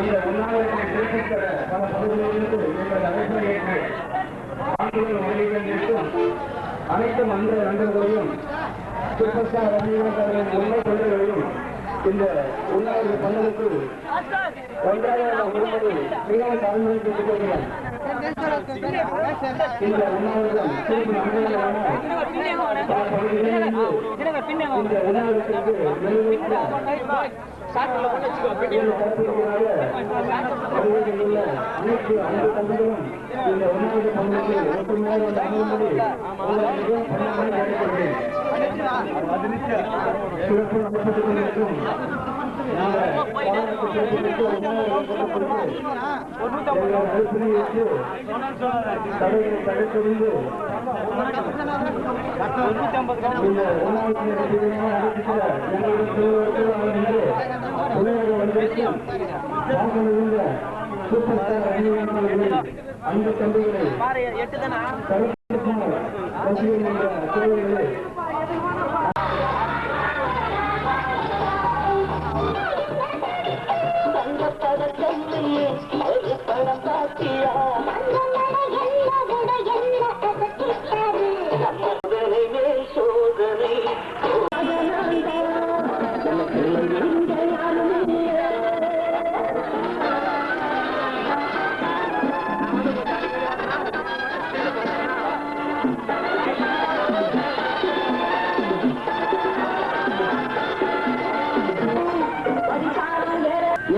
இந்த உண்ணாவிரத்தை திருப்பித்தர பல பகுதிகளிலிருந்து எங்கள் அழைப்பை ஏற்று ஆண்டுகள் உதவிகளிலும் அனைத்து மன்ற நண்பர்களையும் சூப்பர் ஸ்டார் ரஜினிகாந்த் உண்மை கொள்கைகளையும் இந்த உண்ணாவிரத பந்தலுக்கு ஒன்றாக உருவது மிகவும் தாழ்மைக்கு கொள்கிறேன். இந்த உண்ணாவிரதம் சிறப்பு நண்பர்களான பல பகுதிகளிலிருந்து இந்த உண்ணாவிரத்திற்கு அனைத்து அன்பு தந்தைகளும் இந்த உணவு பங்குக்கு ஒற்றுமையாக அணுகும்படி மிகவும் பண்ணமாக கேட்டுக்கொள்கிறேன். சிறப்பு நடப்பட்டுக் கொண்டிருக்கும் தடைகளை தடுத்தறிந்து இந்த உணவு சூப்பர் ஸ்டார் ரஜினிகாந்த் அன்பு தந்தைகளை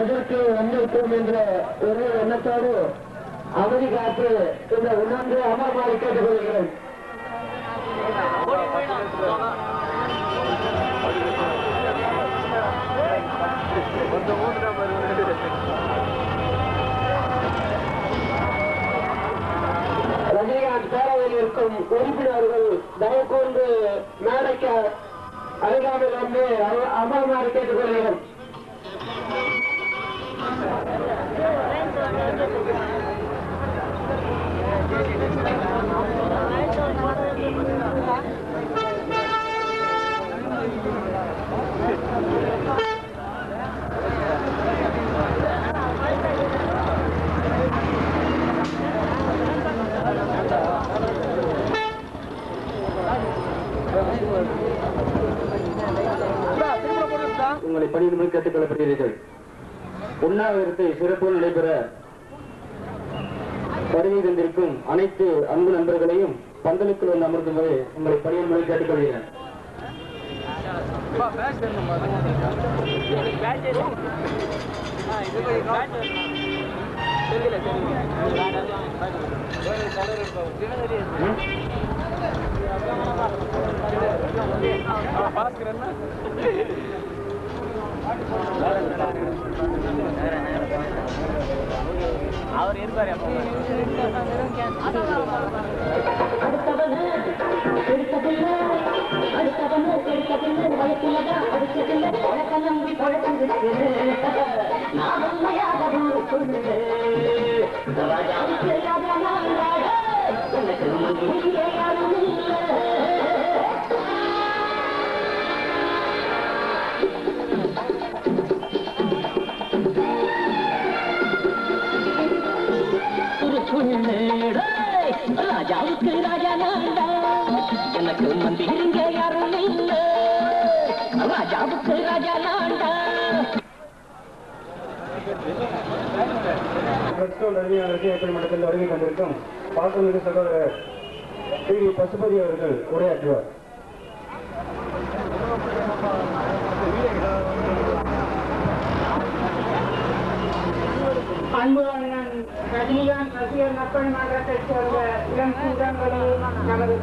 எதற்கு வந்திருக்கும் என்ற ஒரு எண்ணத்தோடு அவதி காத்து இந்த உணர்ந்து அமர்மாறி கேட்டுக்கொள்கிறேன். ரஜினிகாந்த் பேரவையில் இருக்கும் உறுப்பினர்கள் தயவு கூர்ந்து மேடைக்கு அருகாமையில் வந்து அமர்மாறி கேட்டுக்கொள்கிறேன். உங்களை பணியிடமே கேட்டுக் கொள்ளப்படுகிறீர்கள். உண்ணாவிரத்தை சிறப்பு நடைபெற வருகை தந்திருக்கும் அனைத்து அன்பு நண்பர்களையும் பந்தலுக்குள் வந்து அமர்ந்துவதை உங்களை பணியிடமே கேட்டுக்கொள்கிறேன். அவர் இருப்பாரு ராஜாவுக்கு ராஜா நான்டா எனக்கு மந்திரிங்க யாரும் இல்லை ராஜாவுக்கு ராஜா நான்டா. மட்டத்தில் வருகை தந்திருக்கும் பாசமிகு சகோதரர் ஸ்ரீ பசுபதி அவர்கள் உரையாற்றுவார். அன்பு அண்ணன் ரஜினிகாந்த் ரசிகர் நற்பணி மன்றத்தைச் சேர்ந்த இளம் கூட்டங்களே, நமது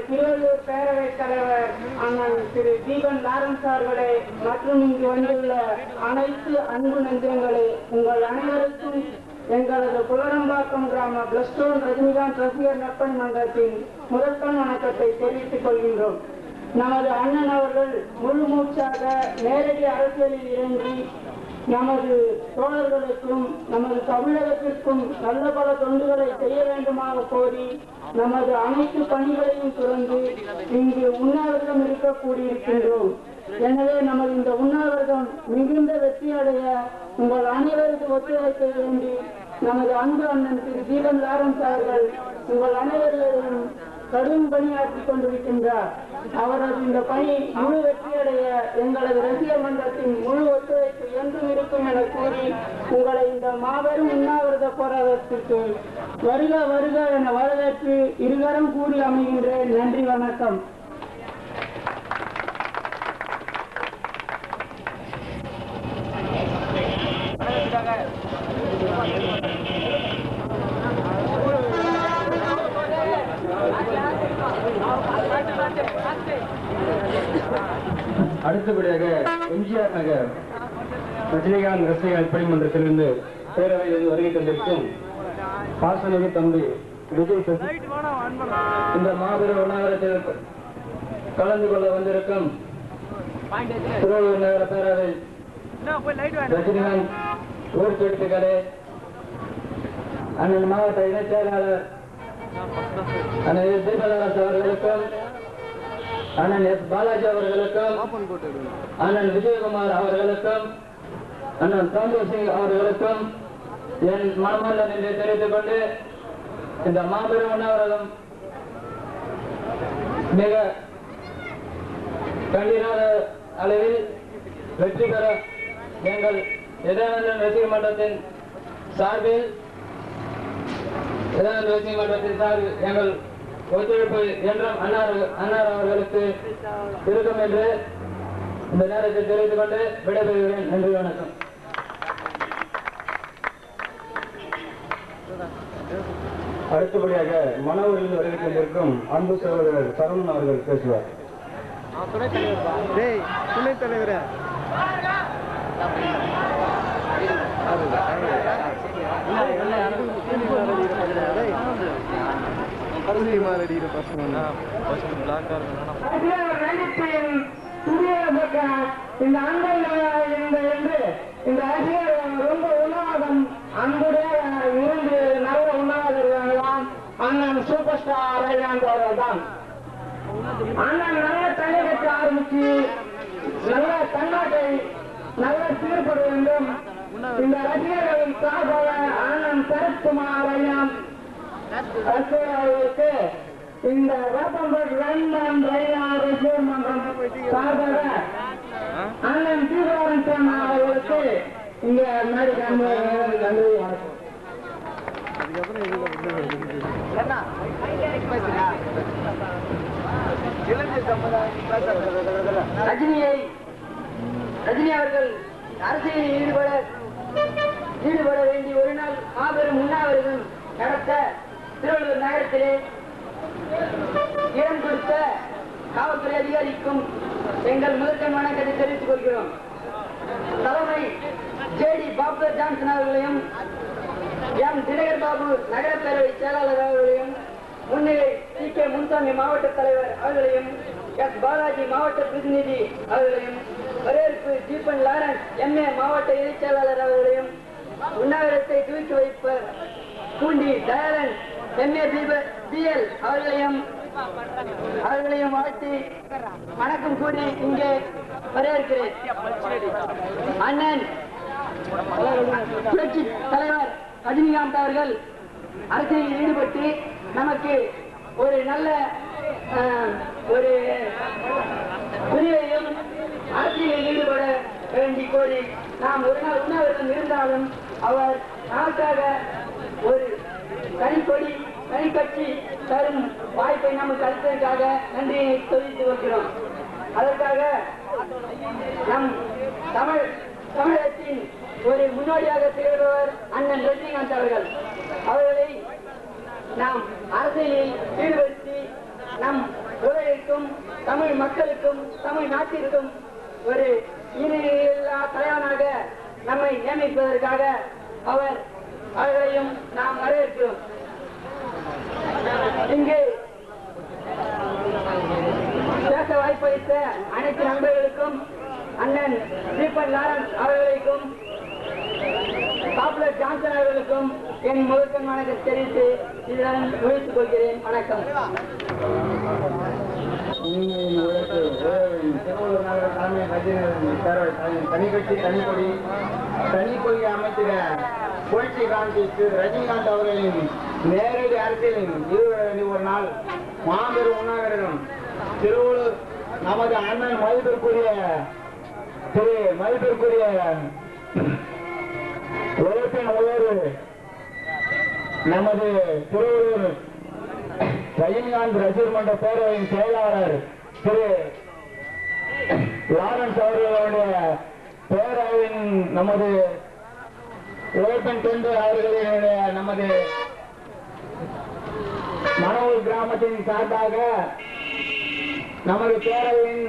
திருவள்ளூர் பேரவைத் தலைவர் அண்ணன் திரு தீபன் லாரன்ஸ் அவர்களே மற்றும் இங்கு வந்துள்ள அனைத்து அன்பு நெஞ்சங்களே, உங்கள் அனைவருக்கும் எங்களது புலரம்பாக்கம் கிராம பிளஸ்டோன் ரஜினிகாந்த் ரசிகர் நற்பணி மன்றத்தின் முதற்கண் வணக்கத்தை தெரிவித்துக் கொள்கின்றோம். நமது அண்ணன் அவர்கள் முழு மூச்சாக நேரடி அரசியலில் இறங்கி நமது தோழர்களுக்கும் நமது தமிழகத்திற்கும் நல்ல பல தொண்டுகளை செய்ய வேண்டுமாக கோரி நமது அனைத்து பணிகளையும் துறந்து இங்கு உண்ணாவிரதம் இருக்க கூடியிருக்கின்றோம். எனவே நமது இந்த உண்ணாவிரதம் மிகுந்த வெற்றியடைய உங்கள் அனைவருக்கு ஒத்துழைக்க வேண்டி நமது அன்பு அண்ணன் திரு தீபன் லாரன்ஸ் அவர்கள் உங்கள் அனைவரையும் கடும் பணியாற்றிக் கொண்டிருக்கின்றார். அவரது இந்த பணி முழு வெற்றியடைய எங்களது ரசிகர் மன்றத்தின் முழு ஒத்துழைப்பு என்றும் இருக்கும் என கூறி உங்களை இந்த மாபெரும் உண்ணாவிரத போராட்டத்திற்கு வருக வருக என வரவேற்று இருகரம் கூறி அமைகின்றேன். நன்றி, வணக்கம். அடுத்தபடியாக எம்ஜிஆர் நகர் ரஜினிகாந்த் ரசிகர்கள் பணிமன்றத்திலிருந்து பேரவையில் வருகை தந்திருக்கும் பாசமிகு தம்பி விஜய் சசி, இந்த மாபெரும் உண்ணாவிரத்தில் கலந்து கொள்ள வந்திருக்கும் திருவள்ளூர் நகர பேரவை ரஜினிகாந்த் ஊர்கெடுத்துக்களே, அண்ணன் மாவட்ட இணைச் செயலாளர் அண்ணன் தீபலாரஸ் அவர்களுக்கும், அண்ணன் எஸ் பாலாஜி அவர்களுக்கும், அண்ணன் விஜயகுமார் அவர்களுக்கும், அண்ணன் சந்தோஷ் சிங் அவர்களுக்கும் என் மனமார்ந்த நன்றியை தெரிவித்துக் கொண்டு இந்த மாபெரும் உண்ணாவிரதம் மிக கண்டிராத அளவில் வெற்றி பெற எங்கள் எதானந்தன் ரசிகர் மன்றத்தின் சார்பில் எங்கள் ஒத்துழைப்பு என்றும் அன்னார் அவர்களுக்கு இருக்கும் என்று இந்த நேரத்தில் தெரிவித்துக் கொண்டு விடைபெறுகிறேன். நன்றி, வணக்கம். அடுத்தபடியாக மனவூரில் வருகை கொண்டிருக்கும் அன்பு சகோதரர் சரவணன் அவர்கள் பேசுவார். துணைத் தலைவர் இந்த அன்பை இந்த அரசியல் ரொம்ப உணவகம் அன்புடைய இருந்து நல்ல உணவகர்கள்தான் அண்ணன் சூப்பர் ஸ்டார் ரஜினிகாந்த் அவர்கள் தான். அண்ணன் நல்ல தலை கட்ட ஆரம்பிச்சு நல்ல தன்னாட்டை நல்ல சீர்பட வேண்டும். இந்த ரசிகர்களின் சார்பாக அண்ணன் சரத்குமார் அவர்களுக்கு இந்த வேப்பம்பட் லண்டன் ரசிகர் மன்றம் சார்பாக அண்ணன் தீபாவளி அவர்களுக்கு இங்க நன்றி, வணக்கம். ரஜினி அவர்கள் அரசியலில் ஈடுபட வேண்டி ஒரு நாள் மாபெரும் உண்ணாவிரதம் நடத்த திருவள்ளூர் நகரத்திலே இடம் கொடுத்த காவல்துறை அதிகாரிக்கும் எங்கள் முதற்கண் வணக்கத்தை தெரிவித்துக் கொள்கிறோம். தலைமை ஜேடி பாபர் ஜான்சன் அவர்களையும் எம் தினகர் பாபு நகர பேரவை செயலாளர் அவர்களையும் முன்னிலை சி கே முன்சாமி மாவட்ட தலைவர் அவர்களையும் எஸ் பாலாஜி மாவட்ட பிரதிநிதி அவர்களையும் வரவேற்பு தீபன் லாரன்ஸ் எம்ஏ மாவட்ட இணைச் செயலாளர் அவர்களையும் உண்ணாவிரத்தை துவக்கி வைப்பர் பூண்டி தயாளன் எம்ஏ பிஎல் அவர்களையும் வாழ்த்தி வணக்கம் கூறி இங்கே வரவேற்கிறேன். அண்ணன் புரட்சி தலைவர் ரஜினிகாந்த் அவர்கள் அரசியலில் ஈடுபட்டு நமக்கு ஒரு நல்ல ஒரு பிரிவையும் அரசியலில் ஈடுபட வேண்டி கோரி நாம் ஒரு நாள் உண்ணாவிரதம் இருந்தாலும் அவர் நமக்காக ஒரு தனிக்கொடி தனிக்கட்சி தரும் வாய்ப்பை நமக்கு அளித்ததற்காக நன்றியை தெரிவித்து வருகிறோம். அதற்காக நம் தமிழகத்தின் ஒரு முன்னோடியாக திகழ்பவர் அண்ணன் ரஜினிகாந்த் அவர்களை நாம் அரசியலில் ஈடுபடுத்தி நம் உலகிற்கும் தமிழ் மக்களுக்கும் தமிழ் நாட்டிற்கும் ஒரு இணையில்லா தலைவனாக நம்மை நியமிப்பதற்காக அவர்களையும் நாம் வரவேற்கிறோம். இங்கே பேச வாய்ப்பளித்த அனைத்து நண்பர்களுக்கும் அண்ணன் ஸ்டீபன் லாரன்ஸ் அவர்களுக்கும் பாப்புலர் ஜான்சன் அவர்களுக்கும் என் முதற்கண் வணக்கத்தை தெரிவித்து இதுதான் முடித்துக் கொள்கிறேன். வணக்கம். தனி கட்சி தனிக்கொடி தனிக்கொள்கை அமைத்திட புரட்சி காண்பித்து ரஜினிகாந்த் அவர்களின் நேரடி அரசியலின் 21 நாள் மாபெரும் உண்ணாவிரதம் திருவள்ளூர் நமது அண்ணன் மதிப்பிற்குரிய உழைப்பின் உயர்வு நமது திருவள்ளூர் ரஜினிகாந்த் ரசிகர் மன்ற பேரவையின் செயலாளர் திரு லாரன்ஸ் அவர்களுடைய பேரவையின் நமது உழைப்பின் தொண்டு அவர்களுடைய நமது மணவூர் கிராமத்தின் சார்பாக நமது பேரவையின்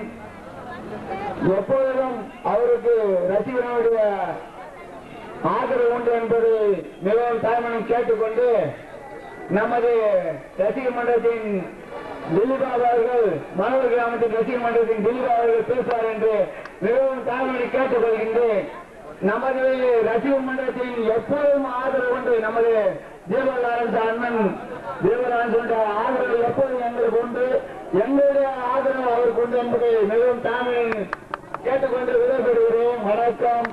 எப்பொழுதும் அவருக்கு ரசிகர்களுடைய ஆதரவு உண்டு என்பது மிகவும் தாய்மனம் கேட்டுக்கொண்டு நமது ரசிகர் மன்றத்தின் திலீபா அவர்கள் மணவூர் கிராமத்தின் ரசிகர் மன்றத்தின் திலீபா அவர்கள் பேசுவார் என்று மிகவும் தாழ்மையை கேட்டுக்கொள்கின்றேன். நமது ரசிகர் மன்றத்தின் எப்போதும் ஆதரவு உண்டு. நமது தீபலாரன்ஸ் அண்ணன் தீபலாரன்ஸ் ஆதரவு எப்போதும் எங்களுக்கு உண்டு. எங்களுடைய ஆதரவு அவருக்கு உண்டு என்பதை மிகவும் தாழ்மை கேட்டுக்கொண்டு விடைபெறுகிறேன். வணக்கம்.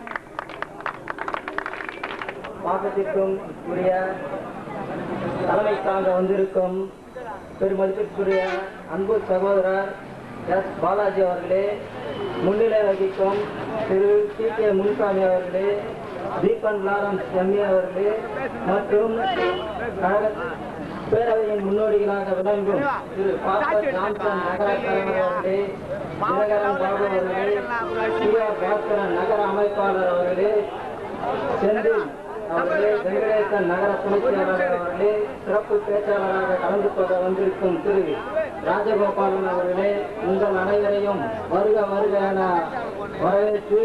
பாசத்திற்கும் உரிய தலைமைக்காக வந்திருக்கும் பெருமதிப்பிற்குரிய அன்பு சகோதரர் எஸ் பாலாஜி அவர்களே, முன்னிலை வகிக்கும் திரு டி கே முனுசாமி அவர்களே, தீபன் லாரன்ஸ் எம்ஏ அவர்களே மற்றும் பேரவையின் முன்னோடிகளாக விளங்கும் திரு பாஸ்டர் ஜான்சன் நகர தலைவர் அவர்களே, தினகரன் பாபு அவர்களே, சிஆர் பாஸ்கரன் நகர அமைப்பாளர் அவர்களே, செந்தில் அவர்களே, வெங்கடேசன் நகர துணைச் செயலாளர் அவர்களே, சிறப்பு பேச்சாளராக கலந்து கொள்ள வந்திருக்கும் திரு ராஜகோபாலன் அவர்களே, உங்கள் அனைவரையும் வருக வருக என வரவேற்று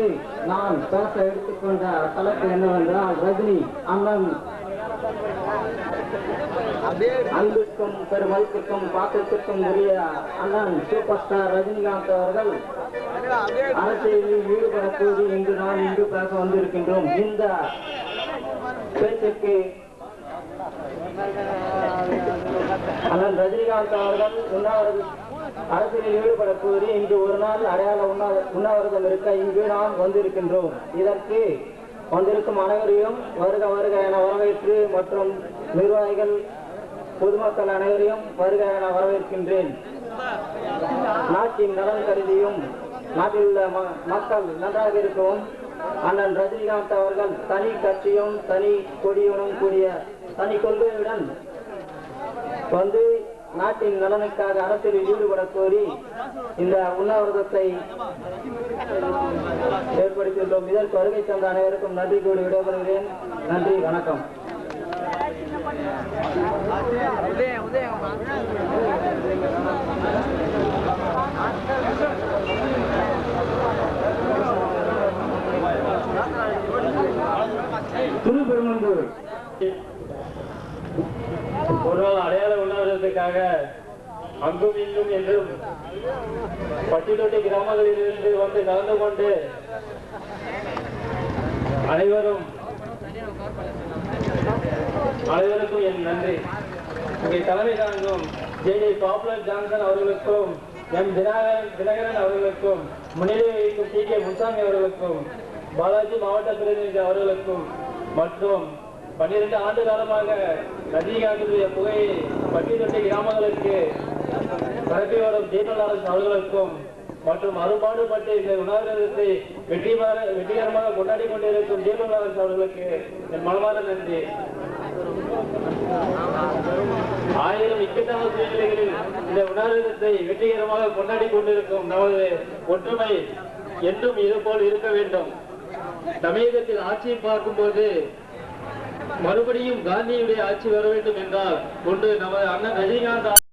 நான் பேச எடுத்துக்கொண்ட தலைப்பு என்னவென்றால் ரஜினி அண்ணன் அன்பிற்கும் பெருமதிப்பிற்கும் பாசத்திற்கும் உரிய அண்ணன் சூப்பர் ஸ்டார் ரஜினிகாந்த் அவர்கள் அரசியலில் ஈடுபடக்கூடி இன்று நாம் இங்கு பேச வந்திருக்கின்றோம். இந்த பேச்சுக்கு அண்ணன் ரஜினிகாந்த் அவர்கள் அரசியலில் ஈடுபட கூறி இன்று ஒரு நாள் அடையாள உண்ணாவிரதம் இருக்க இங்கு நாம் வந்திருக்கின்றோம். இதற்கு வந்திருக்கும் அனைவரையும் வருக வருக என வரவேற்று மற்றும் நிர்வாகிகள் பொதுமக்கள் அனைவரையும் வருக என வரவேற்கின்றேன். நாட்டின் நலன் கருதியும் நாட்டில் உள்ள மக்கள் நன்றாக இருக்கவும் அண்ணன் ரஜினிகாந்த் அவர்கள் தனி கட்சியும் தனி கொடியுடன் கூடிய தனி கொள்கையுடன் வந்து நாட்டின் நலனுக்காக அரசியலில் ஈடுபட கோரி இந்த உண்ணாவிரதத்தை ஏற்படுத்தியுள்ளோம். இதற்கு வருகை தந்த அனைவருக்கும் நன்றி கூறி விடைபெறுகிறேன். நன்றி, வணக்கம். திருப்பெருமந்தூர் ஒரு நாள் அடையாள உண்ணாவிரதத்துக்காக அங்கும் இங்கும் என்றும் பட்டித்தொட்டி கிராமங்களிலிருந்து வந்து கலந்து கொண்டு அனைவருக்கும் என் நன்றி. இங்கே தலைமை தாங்கும் ஜே பாப்புலர் ஜான்சன் அவர்களுக்கும் எம் தினகரன் அவர்களுக்கும் முன்னிலை வகிக்கும் டி கே முனுசாமி அவர்களுக்கும் பாலாஜி மாவட்ட பிரதிநிதி அவர்களுக்கும் மற்றும் 12 ஆண்டு காலமாக ரஜினிகாந்துடைய புகையை பட்டித்தொட்டி கிராமங்களுக்கு பரப்பி வரும் தீபன் லாரன்ஸ் அவர்களுக்கும் மற்றும் அறுபாடுபட்டு இந்த உணவகத்தை வெற்றிகரமாக கொண்டாடி கொண்டிருக்கும் தீபன் லாரன்ஸ் அவர்களுக்கு என் மனமார்ந்த நன்றி. 1000 இக்கட்டான சூழ்நிலைகளில் இந்த உணவகத்தை வெற்றிகரமாக கொண்டாடி கொண்டிருக்கும் நமது ஒற்றுமை என்றும் இதுபோல் இருக்க வேண்டும். தமிழகத்தில் ஆட்சியை பார்க்கும்போது மறுபடியும் காந்தியுடைய ஆட்சி வர வேண்டும் என்றால் ஒன்று நமது அண்ணன் ரஜினிகாந்த்